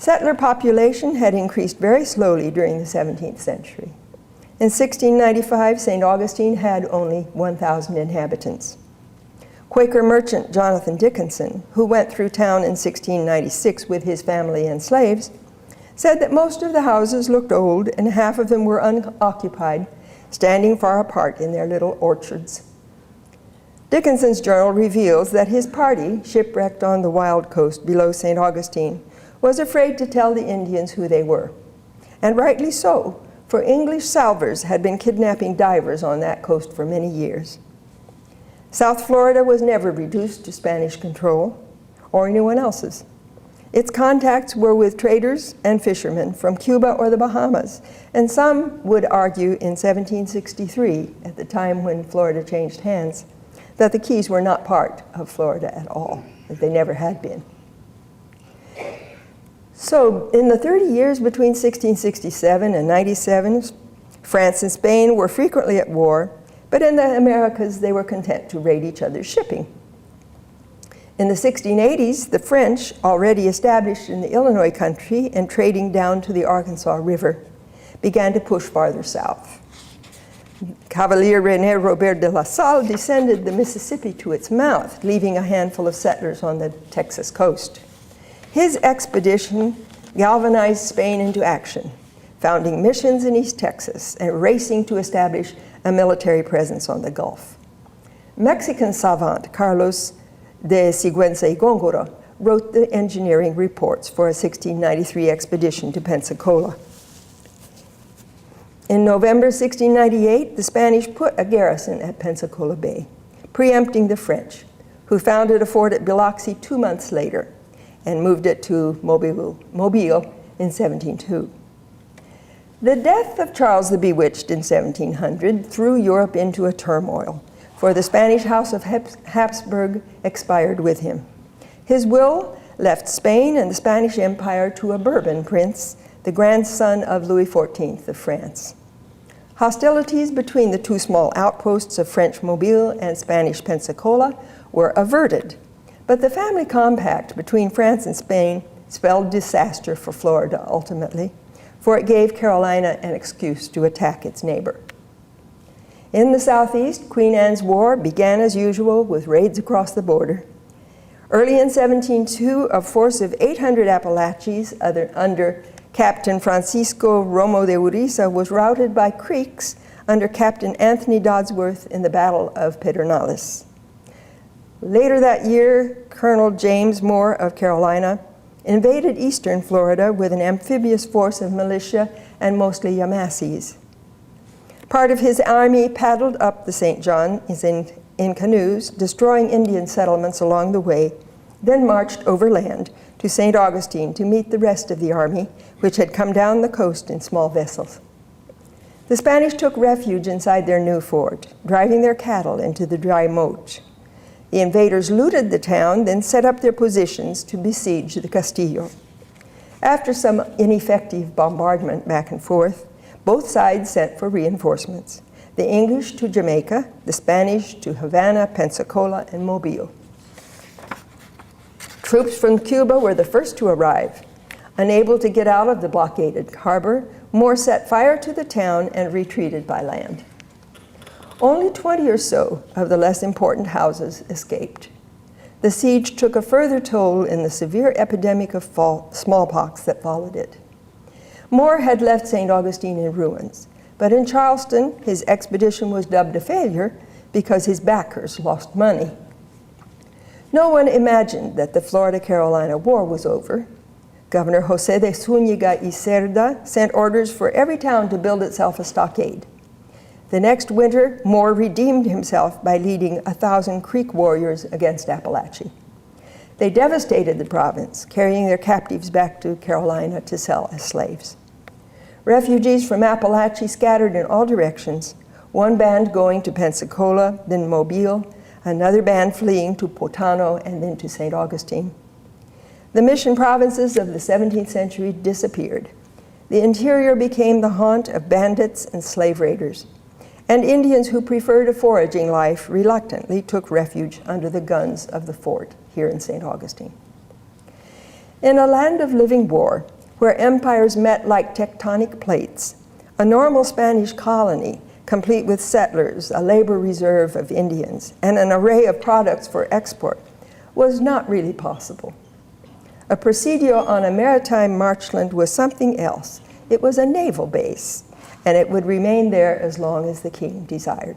Settler population had increased very slowly during the 17th century. In 1695, St. Augustine had only 1,000 inhabitants. Quaker merchant Jonathan Dickinson, who went through town in 1696 with his family and slaves, said that most of the houses looked old and half of them were unoccupied, standing far apart in their little orchards. Dickinson's journal reveals that his party, shipwrecked on the wild coast below St. Augustine, was afraid to tell the Indians who they were. And rightly so, for English salvors had been kidnapping divers on that coast for many years. South Florida was never reduced to Spanish control, or anyone else's. Its contacts were with traders and fishermen from Cuba or the Bahamas, and some would argue in 1763, at the time when Florida changed hands, that the Keys were not part of Florida at all, that they never had been. So in the 30 years between 1667 and 97, France and Spain were frequently at war, but in the Americas they were content to raid each other's shipping. In the 1680s, the French, already established in the Illinois country and trading down to the Arkansas River, began to push farther south. Cavalier René Robert de La Salle descended the Mississippi to its mouth, leaving a handful of settlers on the Texas coast. His expedition galvanized Spain into action, founding missions in East Texas and racing to establish a military presence on the Gulf. Mexican savant Carlos de Sigüenza y Góngora wrote the engineering reports for a 1693 expedition to Pensacola. In November 1698, the Spanish put a garrison at Pensacola Bay, preempting the French, who founded a fort at Biloxi 2 months later and moved it to Mobile in 1702. The death of Charles the Bewitched in 1700 threw Europe into a turmoil, for the Spanish House of Habsburg expired with him. His will left Spain and the Spanish Empire to a Bourbon prince, the grandson of Louis XIV of France. Hostilities between the two small outposts of French Mobile and Spanish Pensacola were averted, but the family compact between France and Spain spelled disaster for Florida ultimately, for it gave Carolina an excuse to attack its neighbor. In the southeast, Queen Anne's War began as usual with raids across the border. Early in 1702, a force of 800 Appalachians under Captain Francisco Romo de Uriza was routed by Creeks under Captain Anthony Dodsworth in the Battle of Pedernales. Later that year, Colonel James Moore of Carolina invaded eastern Florida with an amphibious force of militia and mostly Yamasees. Part of his army paddled up the St. John in canoes, destroying Indian settlements along the way, then marched overland to St. Augustine to meet the rest of the army, which had come down the coast in small vessels. The Spanish took refuge inside their new fort, driving their cattle into the dry moat. The invaders looted the town, then set up their positions to besiege the Castillo. After some ineffective bombardment back and forth, both sides sent for reinforcements, the English to Jamaica, the Spanish to Havana, Pensacola, and Mobile. Troops from Cuba were the first to arrive. Unable to get out of the blockaded harbor, Moore set fire to the town and retreated by land. Only 20 or so of the less important houses escaped. The siege took a further toll in the severe epidemic of smallpox that followed it. Moore had left St. Augustine in ruins, but in Charleston, his expedition was dubbed a failure because his backers lost money. No one imagined that the Florida-Carolina War was over. Governor José de Zúñiga y Cerda sent orders for every town to build itself a stockade. The next winter, Moore redeemed himself by leading 1,000 Creek warriors against Appalachia. They devastated the province, carrying their captives back to Carolina to sell as slaves. Refugees from Appalachia scattered in all directions, one band going to Pensacola, then Mobile, another band fleeing to Potano and then to St. Augustine. The mission provinces of the 17th century disappeared. The interior became the haunt of bandits and slave raiders, and Indians who preferred a foraging life reluctantly took refuge under the guns of the fort here in St. Augustine. In a land of living war, where empires met like tectonic plates. A normal Spanish colony, complete with settlers, a labor reserve of Indians, and an array of products for export, was not really possible. A presidio on a maritime marchland was something else. It was a naval base, and it would remain there as long as the king desired.